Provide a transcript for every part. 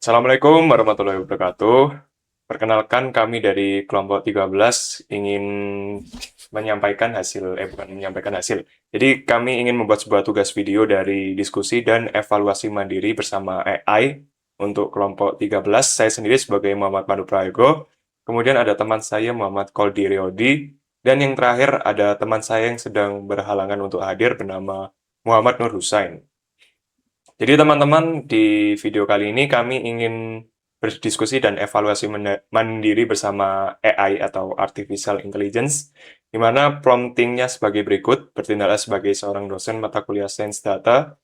Assalamualaikum warahmatullahi wabarakatuh. Perkenalkan kami dari kelompok 13 ingin bukan menyampaikan hasil. Jadi kami ingin membuat sebuah tugas video dari diskusi dan evaluasi mandiri bersama AI untuk kelompok 13. Saya sendiri sebagai Muhammad Pandu Prayogo, kemudian ada teman saya Muhammad Koldi Riodi, dan yang terakhir ada teman saya yang sedang berhalangan untuk hadir bernama Muhammad Nur Husain. Jadi teman-teman, di video kali ini kami ingin berdiskusi dan evaluasi mandiri bersama AI atau Artificial Intelligence, di mana promptingnya sebagai berikut, bertindaklah sebagai seorang dosen mata kuliah Sains Data,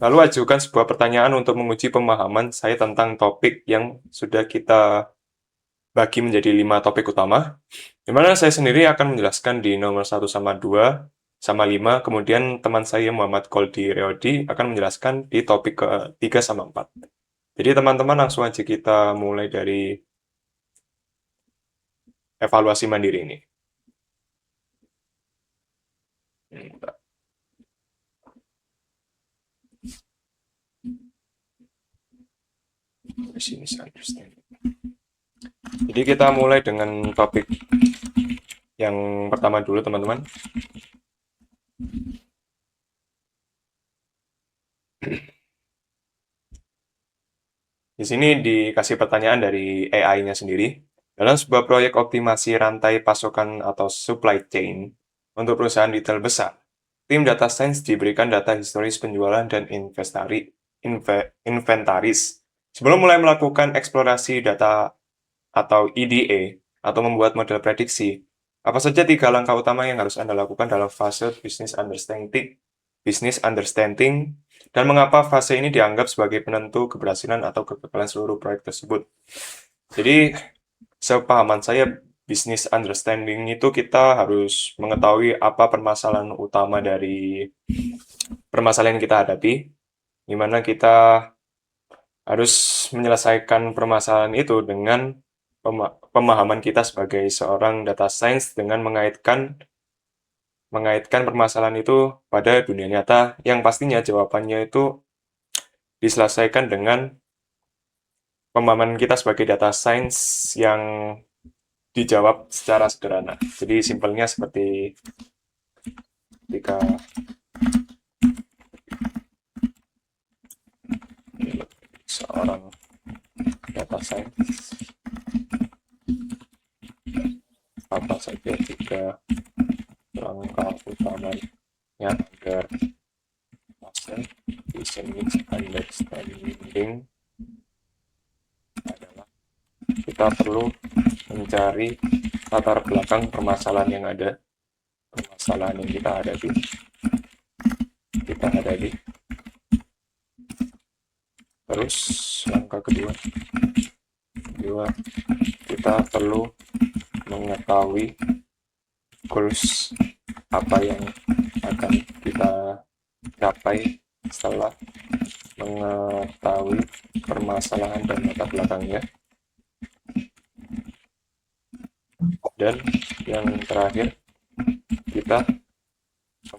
lalu ajukan sebuah pertanyaan untuk menguji pemahaman saya tentang topik yang sudah kita bagi menjadi 5 topik utama, di mana saya sendiri akan menjelaskan di nomor 1 sama 2 sama 5, kemudian teman saya Muhammad Koldi Reodi akan menjelaskan di topik ke 3 sama 4. Jadi teman-teman langsung aja kita mulai dari evaluasi mandiri ini. Jadi kita mulai dengan topik yang pertama dulu teman-teman. Di sini dikasih pertanyaan dari AI-nya sendiri. Dalam sebuah proyek optimasi rantai pasokan atau supply chain untuk perusahaan retail besar, tim data science diberikan data historis penjualan dan inventaris. Sebelum mulai melakukan eksplorasi data atau EDA atau membuat model prediksi, apa saja 3 langkah utama yang harus Anda lakukan dalam fase business understanding, dan mengapa fase ini dianggap sebagai penentu keberhasilan atau kegagalan seluruh proyek tersebut. Jadi, sepahaman saya, business understanding itu kita harus mengetahui apa permasalahan utama dari permasalahan yang kita hadapi, di mana kita harus menyelesaikan permasalahan itu dengan pemahaman kita sebagai seorang data science dengan mengaitkan permasalahan itu pada dunia nyata, yang pastinya jawabannya itu diselesaikan dengan pemahaman kita sebagai data science yang dijawab secara sederhana. Jadi simpelnya seperti ketika seorang data science, apa saja 3 langkah utamanya agar fase business understanding adalah kita perlu mencari latar belakang permasalahan yang ada, permasalahan yang kita hadapi. Terus langkah kedua, kita perlu mengetahui goals apa yang akan kita capai setelah mengetahui permasalahan dan latar belakangnya. Dan yang terakhir, kita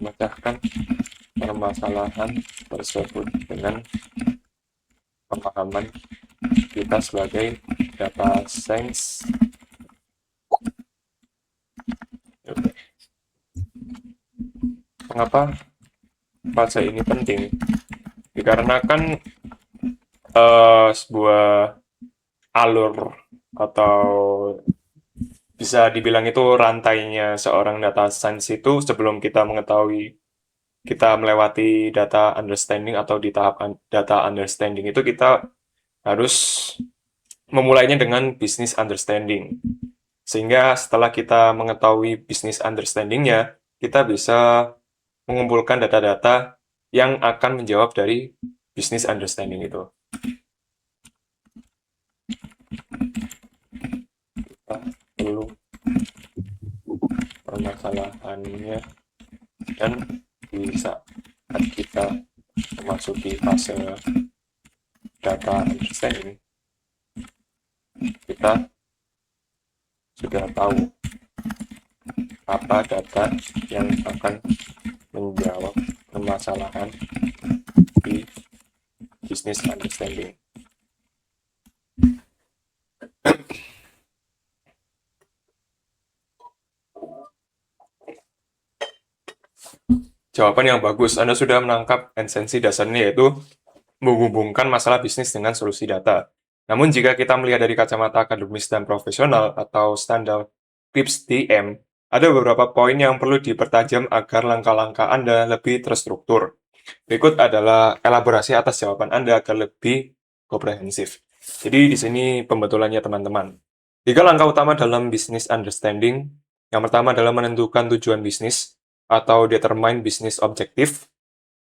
memecahkan permasalahan tersebut dengan pemahaman kita sebagai data science. Mengapa fase ini penting? Dikarenakan sebuah alur atau bisa dibilang itu rantainya seorang data science itu, sebelum kita melewati data understanding atau di tahap data understanding itu, kita harus memulainya dengan business understanding. Sehingga setelah kita mengetahui business understanding-nya, kita bisa mengumpulkan data-data yang akan menjawab dari business understanding itu. Kita perlu permasalahannya, dan di saat kita memasuki fase data understanding, kita sudah tahu apa data yang akan menjawab permasalahan di business understanding. Jawaban yang bagus, Anda sudah menangkap esensi dasarnya, yaitu menghubungkan masalah bisnis dengan solusi data. Namun jika kita melihat dari kacamata akademis dan profesional atau standar tips DM, ada beberapa poin yang perlu dipertajam agar langkah-langkah Anda lebih terstruktur. Berikut adalah elaborasi atas jawaban Anda agar lebih komprehensif. Jadi di sini pembetulannya teman-teman. 3 langkah utama dalam business understanding. Yang pertama adalah menentukan tujuan bisnis atau determine business objective.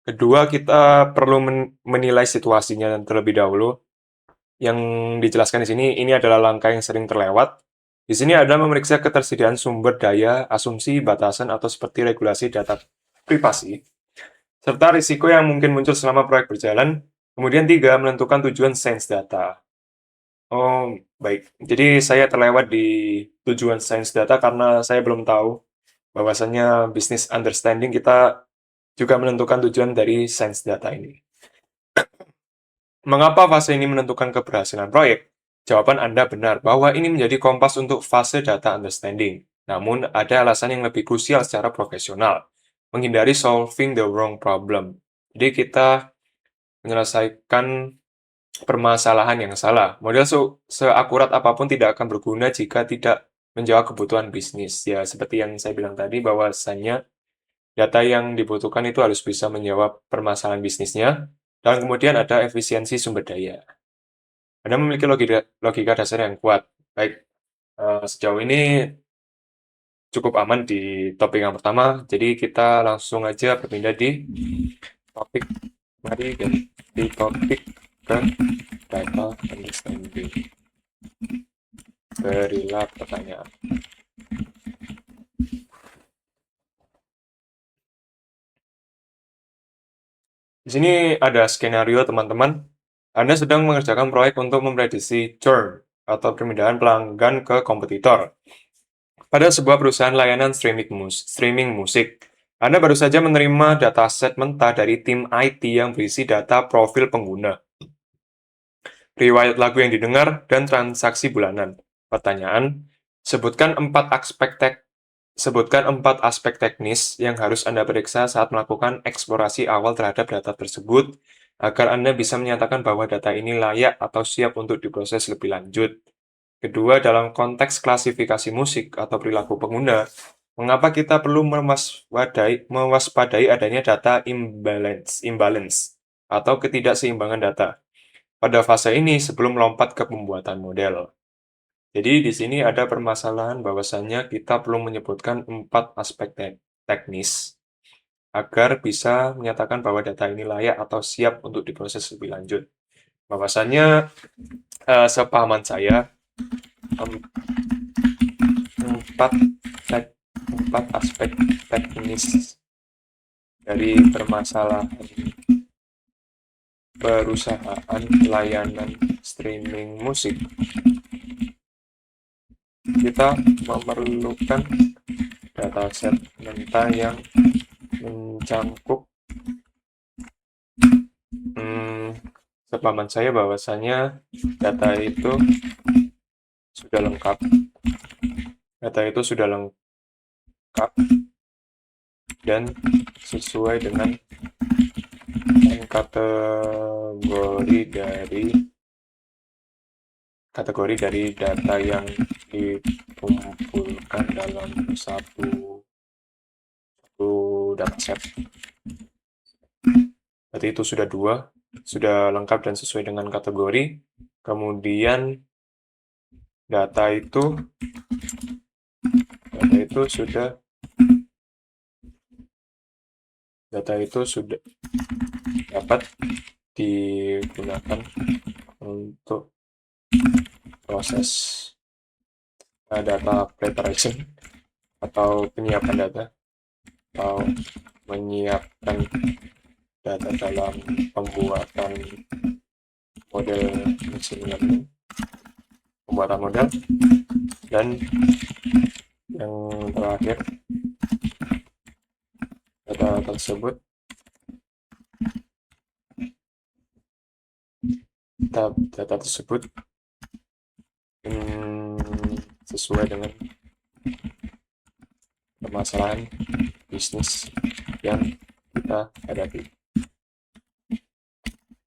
Kedua, kita perlu menilai situasinya terlebih dahulu. Yang dijelaskan di sini, ini adalah langkah yang sering terlewat. Di sini adalah memeriksa ketersediaan sumber daya, asumsi, batasan, atau seperti regulasi data privasi, serta risiko yang mungkin muncul selama proyek berjalan. Kemudian 3, menentukan tujuan sains data. Oh, baik. Jadi saya terlewat di tujuan sains data karena saya belum tahu bahwasannya business understanding kita juga menentukan tujuan dari sains data ini. Mengapa fase ini menentukan keberhasilan proyek? Jawaban Anda benar bahwa ini menjadi kompas untuk fase data understanding. Namun, ada alasan yang lebih krusial secara profesional, menghindari solving the wrong problem. Jadi kita menyelesaikan permasalahan yang salah. Model seakurat apapun tidak akan berguna jika tidak menjawab kebutuhan bisnis. Ya, seperti yang saya bilang tadi, bahwasannya data yang dibutuhkan itu harus bisa menjawab permasalahan bisnisnya, dan kemudian ada efisiensi sumber daya. Anda memiliki logika dasar yang kuat. Baik, sejauh ini cukup aman di topik yang pertama, jadi kita langsung aja berpindah di topik, mari di topik ke data understanding. Berilah pertanyaan. Di sini ada skenario teman-teman. Anda sedang mengerjakan proyek untuk memprediksi churn atau perpindahan pelanggan ke kompetitor pada sebuah perusahaan layanan streaming musik. Anda baru saja menerima dataset mentah dari tim IT yang berisi data profil pengguna, riwayat lagu yang didengar, dan transaksi bulanan. Pertanyaan, sebutkan 4 aspek teknis yang harus Anda periksa saat melakukan eksplorasi awal terhadap data tersebut, agar Anda bisa menyatakan bahwa data ini layak atau siap untuk diproses lebih lanjut. Kedua, dalam konteks klasifikasi musik atau perilaku pengguna, mengapa kita perlu mewaspadai adanya data imbalance atau ketidakseimbangan data pada fase ini sebelum melompat ke pembuatan model. Jadi di sini ada permasalahan bahwasannya kita perlu menyebutkan 4 aspek teknis agar bisa menyatakan bahwa data ini layak atau siap untuk diproses lebih lanjut. Bahwasannya sepahaman saya, empat, empat aspek teknis dari permasalahan perusahaan layanan streaming musik. Kita memerlukan dataset mentah yang mencangkup sepahaman saya bahwasanya data itu sudah lengkap. Data itu sudah lengkap dan sesuai dengan kategori dari data yang dikumpulkan dalam satu dataset. Berarti itu sudah 2, sudah lengkap dan sesuai dengan kategori. Kemudian data itu sudah dapat digunakan untuk proses data preparation atau penyiapan data, atau menyiapkan data dalam pembuatan model machine learning, pembuatan model, dan yang terakhir, data tersebut sesuai dengan permasalahan bisnis yang kita hadapi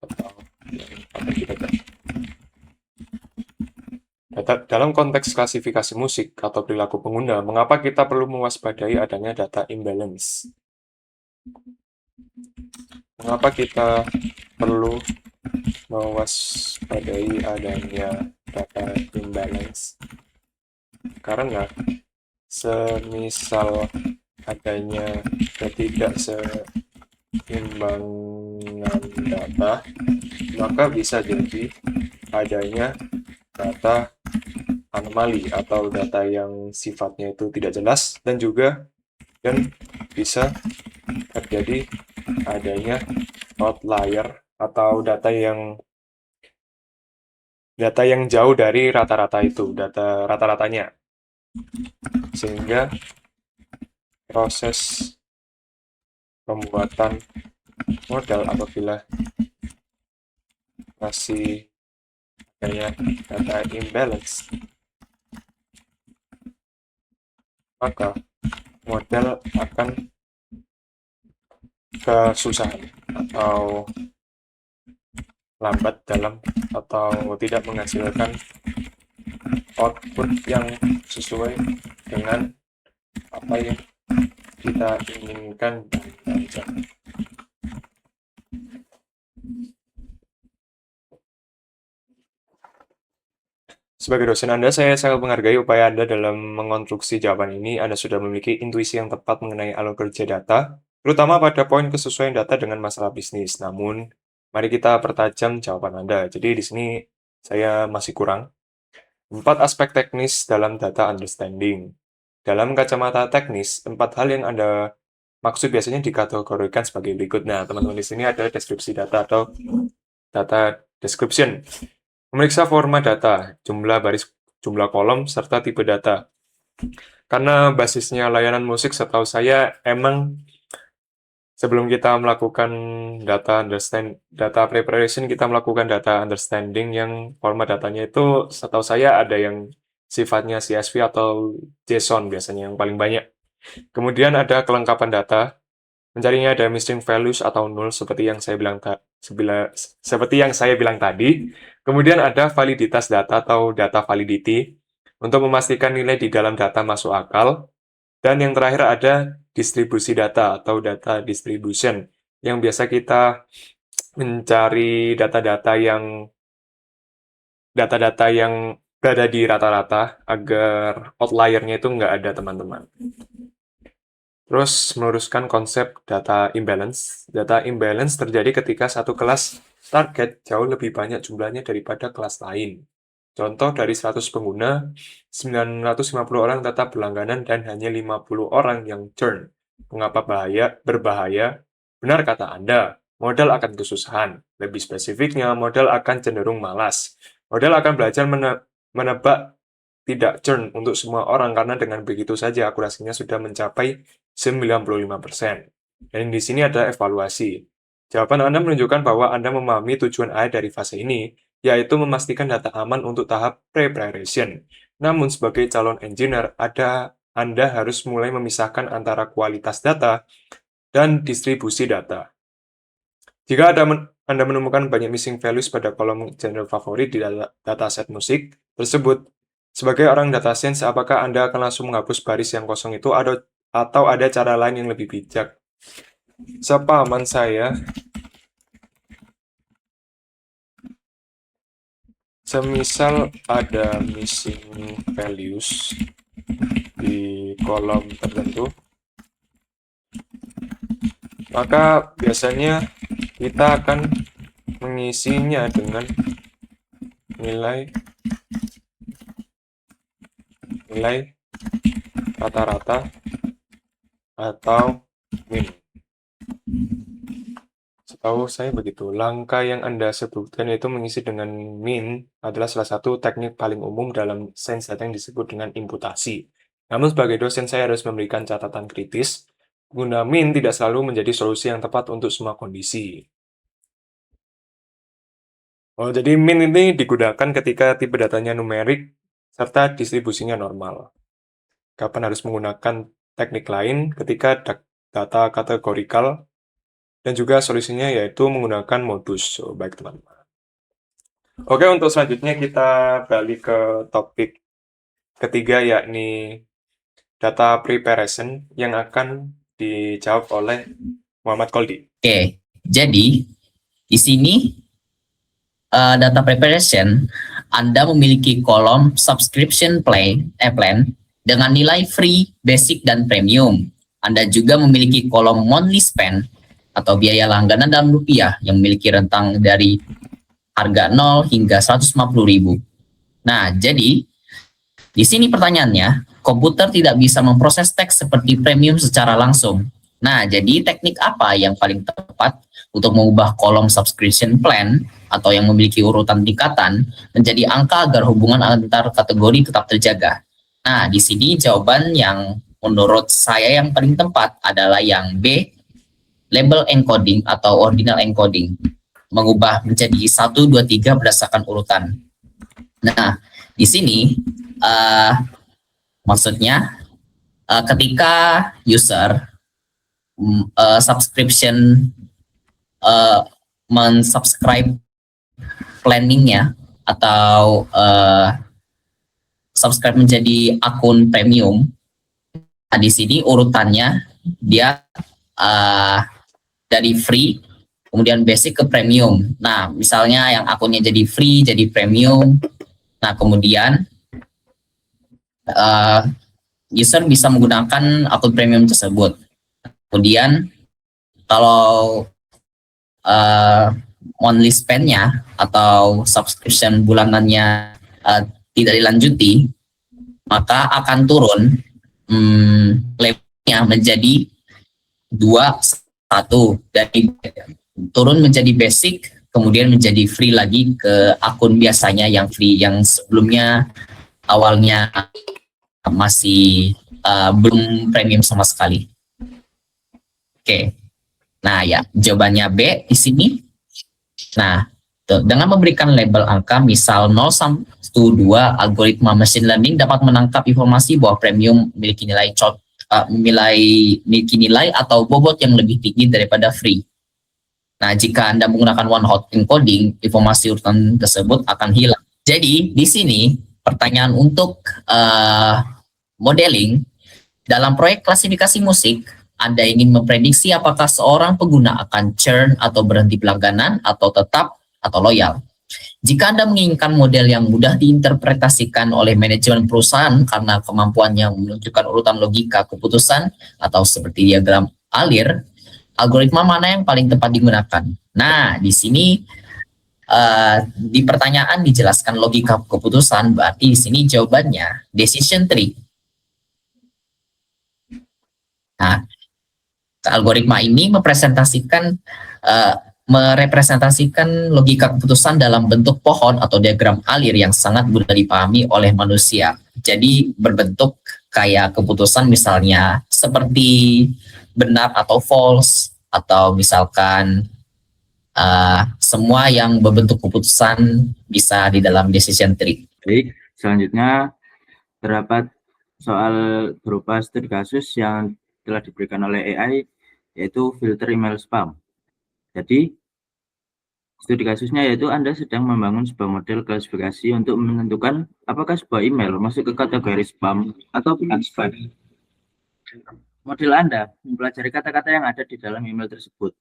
atau yang akan kita cari. Dalam konteks klasifikasi musik atau perilaku pengguna, mengapa kita perlu mewaspadai adanya data imbalance? Mengapa kita perlu mewaspadai adanya data imbalance? Karena semisal adanya ketidakseimbangan data, maka bisa jadi adanya data anomali atau data yang sifatnya itu tidak jelas, dan bisa terjadi adanya outlier atau data yang jauh dari rata-rata itu, data rata-ratanya, sehingga proses pembuatan model apabila masih adanya data imbalance, maka model akan kesusahan atau lambat atau tidak menghasilkan output yang sesuai dengan apa yang kita inginkan dan baca. Sebagai dosen Anda, saya sangat menghargai upaya Anda dalam mengonstruksi jawaban ini. Anda sudah memiliki intuisi yang tepat mengenai alur kerja data, terutama pada poin kesesuaian data dengan masalah bisnis. Namun, mari kita pertajam jawaban Anda. Jadi di sini saya masih kurang. 4 aspek teknis dalam data understanding. Dalam kacamata teknis, 4 hal yang Anda maksud biasanya dikategorikan sebagai berikut. Nah, teman-teman di sini ada deskripsi data atau data description. Memeriksa format data, jumlah baris, jumlah kolom, serta tipe data. Karena basisnya layanan musik, setahu saya emang sebelum kita melakukan data preparation, kita melakukan data understanding yang format datanya itu setahu saya ada yang sifatnya CSV atau JSON biasanya yang paling banyak. Kemudian ada kelengkapan data, mencarinya ada missing values atau null seperti yang saya bilang tadi. Kemudian ada validitas data atau data validity untuk memastikan nilai di dalam data masuk akal. Dan yang terakhir ada distribusi data atau data distribution yang biasa kita mencari data-data yang berada di rata-rata agar outlier-nya itu nggak ada, teman-teman. Terus meluruskan konsep data imbalance. Data imbalance terjadi ketika satu kelas target jauh lebih banyak jumlahnya daripada kelas lain. Contoh, dari 100 pengguna, 950 orang tetap berlangganan dan hanya 50 orang yang churn. Mengapa berbahaya? Benar kata Anda, modal akan kesusahan. Lebih spesifiknya, modal akan cenderung malas. Modal akan belajar menebak tidak churn untuk semua orang karena dengan begitu saja akurasinya sudah mencapai 95%. Dan di sini ada evaluasi. Jawaban Anda menunjukkan bahwa Anda memahami tujuan akhir dari fase ini, yaitu memastikan data aman untuk tahap preparation. Namun sebagai calon engineer, Anda harus mulai memisahkan antara kualitas data dan distribusi data. Jika Anda menemukan banyak missing values pada kolom genre favorit di dataset musik tersebut, sebagai orang data science, apakah Anda akan langsung menghapus baris yang kosong itu atau ada cara lain yang lebih bijak? Sepahaman saya, semisal ada missing values di kolom tertentu, maka biasanya kita akan mengisinya dengan nilai rata-rata atau min. Setahu saya begitu. Langkah yang Anda sebutkan yaitu mengisi dengan min adalah salah satu teknik paling umum dalam sains data yang disebut dengan imputasi. Namun sebagai dosen saya harus memberikan catatan kritis. Guna min tidak selalu menjadi solusi yang tepat untuk semua kondisi. Oh, jadi min ini digunakan ketika tipe datanya numerik serta distribusinya normal. Kapan harus menggunakan teknik lain ketika data kategorikal dan juga solusinya yaitu menggunakan modus. So, baik teman-teman. Oke, untuk selanjutnya kita balik ke topik ketiga, yakni data preparation yang akan dijawab oleh Muhammad Koldi. Oke, jadi di sini data preparation, Anda memiliki kolom subscription plan dengan nilai free, basic, dan premium. Anda juga memiliki kolom monthly spend atau biaya langganan dalam rupiah yang memiliki rentang dari harga 0 hingga 150.000. Nah, jadi di sini pertanyaannya, komputer tidak bisa memproses teks seperti premium secara langsung. Nah, jadi teknik apa yang paling tepat untuk mengubah kolom subscription plan atau yang memiliki urutan tingkatan menjadi angka agar hubungan antar kategori tetap terjaga? Nah, di sini jawaban yang menurut saya yang paling tepat adalah yang B, label encoding atau ordinal encoding. Mengubah menjadi 1, 2, 3 berdasarkan urutan. Nah, di sini maksudnya ketika user subscription mensubscribe planningnya atau subscribe menjadi akun premium, nah, di sini urutannya dia dari free kemudian basic ke premium. Nah, misalnya yang akunnya jadi free jadi premium. Nah, kemudian user bisa menggunakan akun premium tersebut. Kemudian kalau monthly spend-nya atau subscription bulanannya tidak dilanjuti, maka akan turun levelnya menjadi 2, 1 dari turun menjadi basic, kemudian menjadi free lagi ke akun biasanya yang free, yang sebelumnya awalnya masih belum premium sama sekali. Oke. Nah, ya, jawabannya B di sini. Nah, dengan memberikan label angka misal 0 sampai 2, algoritma machine learning dapat menangkap informasi bahwa premium memiliki nilai atau bobot yang lebih tinggi daripada free. Nah, jika Anda menggunakan one hot encoding, informasi urutan tersebut akan hilang. Jadi, di sini pertanyaan untuk modeling dalam proyek klasifikasi musik, Anda ingin memprediksi apakah seorang pengguna akan churn atau berhenti pelangganan atau tetap atau loyal. Jika Anda menginginkan model yang mudah diinterpretasikan oleh manajemen perusahaan karena kemampuannya menunjukkan urutan logika keputusan atau seperti diagram alir, algoritma mana yang paling tepat digunakan? Nah, di sini di pertanyaan dijelaskan logika keputusan, berarti di sini jawabannya decision tree. Nah, algoritma ini merepresentasikan logika keputusan dalam bentuk pohon atau diagram alir yang sangat mudah dipahami oleh manusia. Jadi berbentuk kayak keputusan misalnya seperti benar atau false, atau misalkan semua yang berbentuk keputusan bisa di dalam decision tree. Baik, selanjutnya terdapat soal berupa studi kasus yang telah diberikan oleh AI, yaitu filter email spam. Jadi, studi kasusnya yaitu Anda sedang membangun sebuah model klasifikasi untuk menentukan apakah sebuah email masuk ke kategori spam atau bukan spam. Model Anda mempelajari kata-kata yang ada di dalam email tersebut.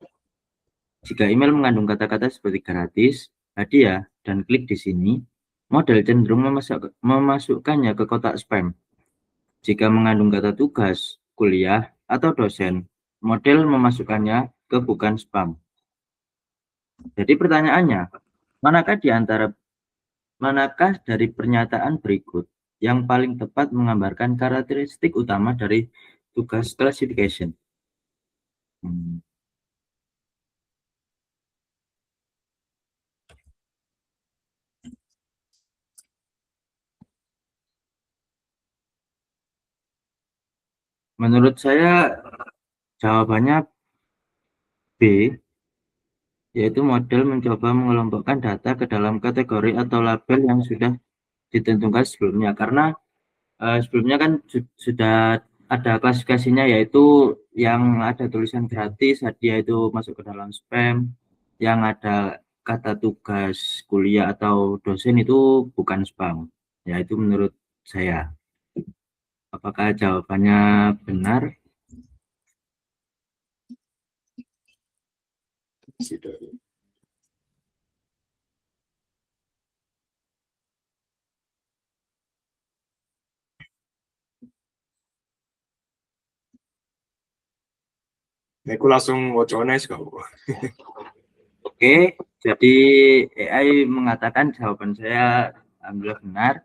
Jika email mengandung kata-kata seperti gratis, hadiah, dan klik di sini, model cenderung memasukkannya ke kotak spam. Jika mengandung kata tugas, kuliah, atau dosen, model memasukkannya ke bukan spam. Jadi pertanyaannya, manakah dari pernyataan berikut yang paling tepat menggambarkan karakteristik utama dari tugas classification? Menurut saya jawabannya B, yaitu model mencoba mengelompokkan data ke dalam kategori atau label yang sudah ditentukan sebelumnya. Karena sebelumnya kan sudah ada klasifikasinya, yaitu yang ada tulisan gratis, hadiah itu masuk ke dalam spam, yang ada kata tugas kuliah atau dosen itu bukan spam. Ya, itu menurut saya. Apakah jawabannya benar? Nah, aku langsung wocone kok. Oke, jadi AI mengatakan jawaban saya alhamdulillah benar.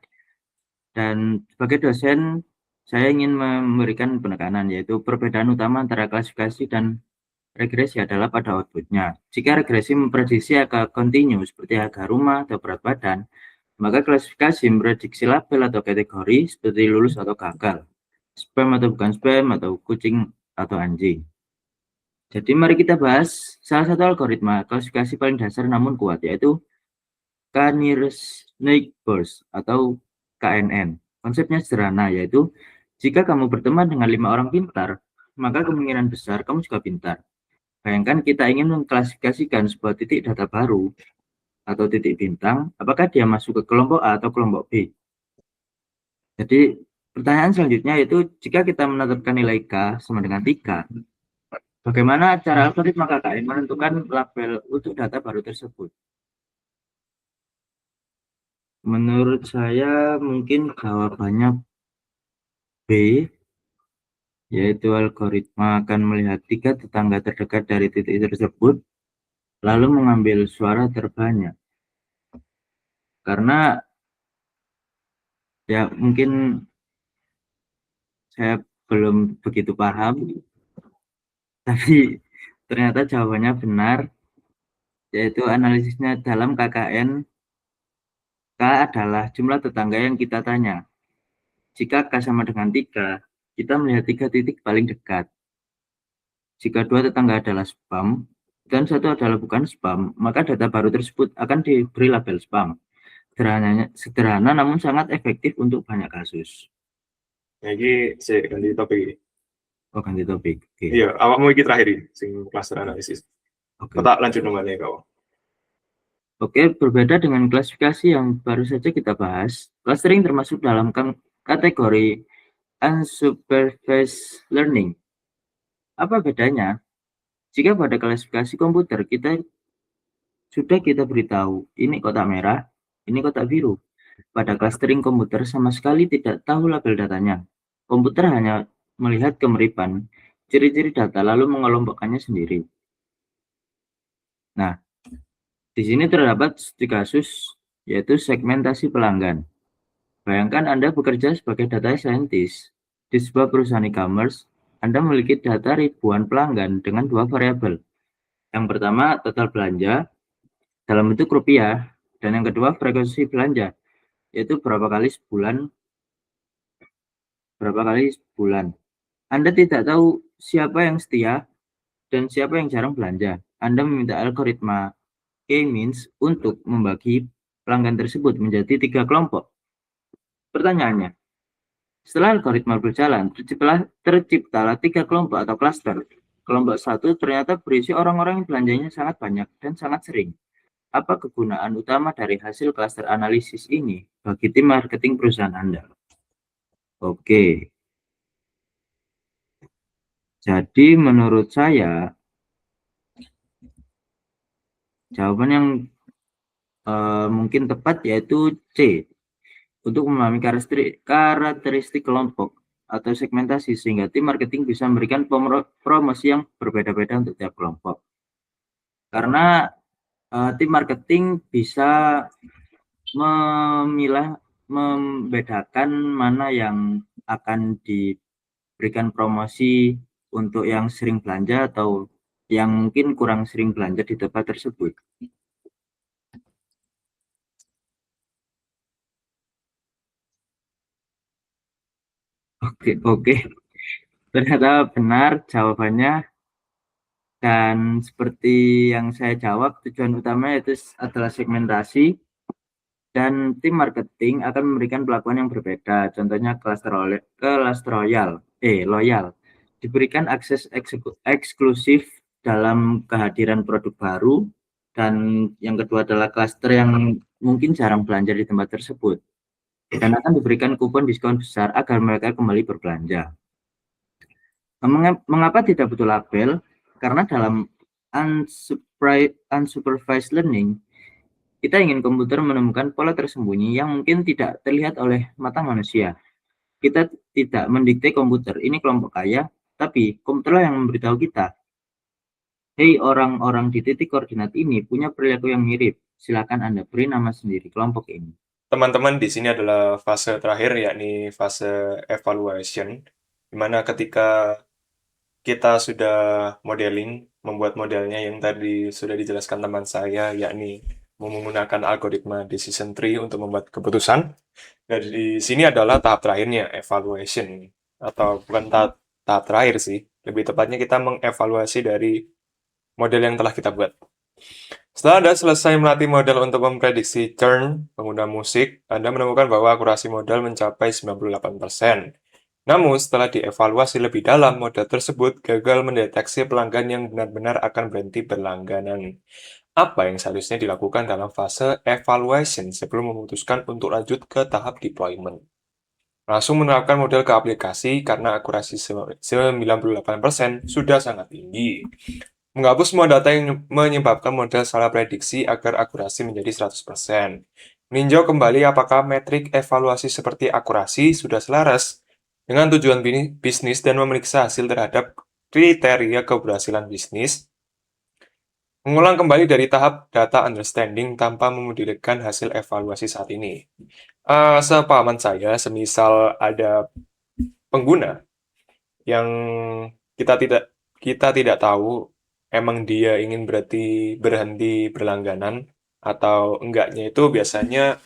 Dan sebagai dosen, saya ingin memberikan penekanan, yaitu perbedaan utama antara klasifikasi dan regresi adalah pada outputnya. Jika regresi memprediksi angka kontinu seperti harga rumah atau berat badan, maka klasifikasi memprediksi label atau kategori seperti lulus atau gagal, spam atau bukan spam, atau kucing atau anjing. Jadi mari kita bahas salah satu algoritma klasifikasi paling dasar namun kuat, yaitu K-nearest neighbors atau KNN. Konsepnya sederhana, yaitu jika kamu berteman dengan 5 orang pintar, maka kemungkinan besar kamu juga pintar. Bayangkan kita ingin mengklasifikasikan sebuah titik data baru atau titik bintang, apakah dia masuk ke kelompok A atau kelompok B. Jadi pertanyaan selanjutnya yaitu jika kita menetapkan nilai K sama dengan 3, bagaimana cara algoritma KKN menentukan label untuk data baru tersebut? Menurut saya mungkin jawabannya B, yaitu algoritma akan melihat 3 tetangga terdekat dari titik tersebut, lalu mengambil suara terbanyak. Karena ya mungkin saya belum begitu paham, tapi ternyata jawabannya benar, yaitu analisisnya dalam KKN, K adalah jumlah tetangga yang kita tanya. Jika K sama dengan 3, kita melihat 3 titik paling dekat. Jika 2 tetangga adalah spam, dan 1 adalah bukan spam, maka data baru tersebut akan diberi label spam. Sederhana namun sangat efektif untuk banyak kasus. Jadi saya ganti topik ini. Oh, ganti topik. Oke. Iya, awakmu iki terakhir ini, sing cluster analisis. Oke. Kita lanjut nomornya kau. Oke, berbeda dengan klasifikasi yang baru saja kita bahas, clustering termasuk dalam kategori unsupervised learning. Apa bedanya? Jika pada klasifikasi komputer sudah kita beritahu ini kotak merah, ini kotak biru. Pada clustering komputer sama sekali tidak tahu label datanya. Komputer hanya melihat kemiripan, ciri-ciri data lalu mengelompokkannya sendiri. Nah, di sini terdapat studi kasus yaitu segmentasi pelanggan. Bayangkan Anda bekerja sebagai data scientist di sebuah perusahaan e-commerce. Anda memiliki data ribuan pelanggan dengan 2 variabel. Yang pertama total belanja dalam bentuk rupiah, dan yang kedua frekuensi belanja, yaitu berapa kali sebulan. Anda tidak tahu siapa yang setia dan siapa yang jarang belanja. Anda meminta algoritma K-means untuk membagi pelanggan tersebut menjadi 3 kelompok. Pertanyaannya, setelah algoritma berjalan, terciptalah 3 kelompok atau klaster. Kelompok 1 ternyata berisi orang-orang yang belanjanya sangat banyak dan sangat sering. Apa kegunaan utama dari hasil klaster analisis ini bagi tim marketing perusahaan Anda? Oke. Jadi menurut saya, jawaban yang mungkin tepat yaitu C. Untuk memahami karakteristik kelompok atau segmentasi sehingga tim marketing bisa memberikan promosi yang berbeda-beda untuk tiap kelompok. Karena tim marketing bisa membedakan mana yang akan diberikan promosi untuk yang sering belanja atau yang mungkin kurang sering belanja di tempat tersebut. Oke. Ternyata benar jawabannya. Dan seperti yang saya jawab, tujuan utama itu adalah segmentasi, dan tim marketing akan memberikan perlakuan yang berbeda. Contohnya loyal. diberikan akses eksklusif dalam kehadiran produk baru, dan yang kedua adalah klaster yang mungkin jarang belanja di tempat tersebut, dan akan diberikan kupon diskon besar agar mereka kembali berbelanja. Mengapa tidak butuh label? Karena dalam unsupervised learning, kita ingin komputer menemukan pola tersembunyi yang mungkin tidak terlihat oleh mata manusia. Kita tidak mendikte komputer, ini kelompok kaya, tapi komputerlah yang memberitahu kita, hei, orang-orang di titik koordinat ini punya perilaku yang mirip. Silakan Anda beri nama sendiri kelompok ini. Teman-teman, di sini adalah fase terakhir, yakni fase evaluation, di mana ketika kita sudah modeling, membuat modelnya yang tadi sudah dijelaskan teman saya, yakni menggunakan algoritma decision tree untuk membuat keputusan. Dan di sini adalah tahap terakhirnya, evaluation. Atau bukan tahap terakhir sih, lebih tepatnya kita mengevaluasi dari model yang telah kita buat. Setelah Anda selesai melatih model untuk memprediksi turn pengguna musik, Anda menemukan bahwa akurasi model mencapai 98%. Namun, setelah dievaluasi lebih dalam, model tersebut gagal mendeteksi pelanggan yang benar-benar akan berhenti berlangganan. Apa yang seharusnya dilakukan dalam fase evaluation sebelum memutuskan untuk lanjut ke tahap deployment? Langsung menerapkan model ke aplikasi karena akurasi 98% sudah sangat tinggi. Menghapus semua data yang menyebabkan model salah prediksi agar akurasi menjadi 100%. Meninjau kembali apakah metrik evaluasi seperti akurasi sudah selaras dengan tujuan bisnis dan memeriksa hasil terhadap kriteria keberhasilan bisnis. Mengulang kembali dari tahap data understanding tanpa memudahkan hasil evaluasi saat ini. Sepahaman saya, semisal ada pengguna yang kita tidak tahu emang dia ingin berhenti berlangganan atau enggaknya, itu biasanya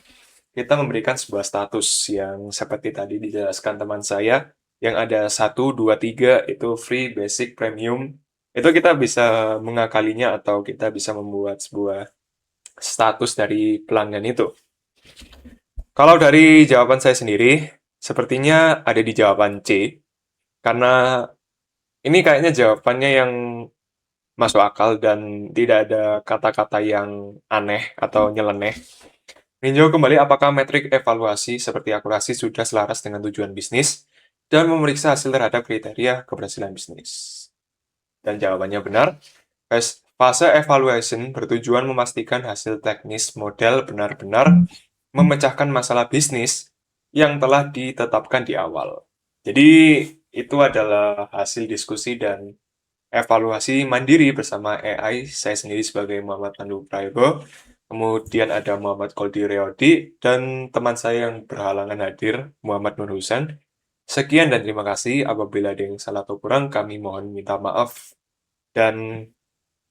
kita memberikan sebuah status yang seperti tadi dijelaskan teman saya, yang ada 1, 2, 3 itu free, basic, premium. Itu kita bisa mengakalinya atau kita bisa membuat sebuah status dari pelanggan itu. Kalau dari jawaban saya sendiri, sepertinya ada di jawaban C, karena ini kayaknya jawabannya yang masuk akal dan tidak ada kata-kata yang aneh atau nyeleneh. Meninjau kembali apakah metrik evaluasi seperti akurasi sudah selaras dengan tujuan bisnis dan memeriksa hasil terhadap kriteria keberhasilan bisnis. Dan jawabannya benar. Fase evaluation bertujuan memastikan hasil teknis model benar-benar memecahkan masalah bisnis yang telah ditetapkan di awal. Jadi, itu adalah hasil diskusi dan evaluasi mandiri bersama AI, saya sendiri sebagai Muhammad Pandu Prayogo, kemudian ada Muhammad Koldi Reodi, dan teman saya yang berhalangan hadir, Muhammad Nur Husain. Sekian dan terima kasih. Apabila ada yang salah atau kurang, kami mohon minta maaf. Dan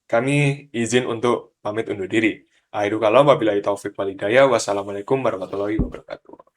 kami izin untuk pamit undur diri. Akhirul kalam, wabillahi taufik walhidayah. Wassalamualaikum warahmatullahi wabarakatuh.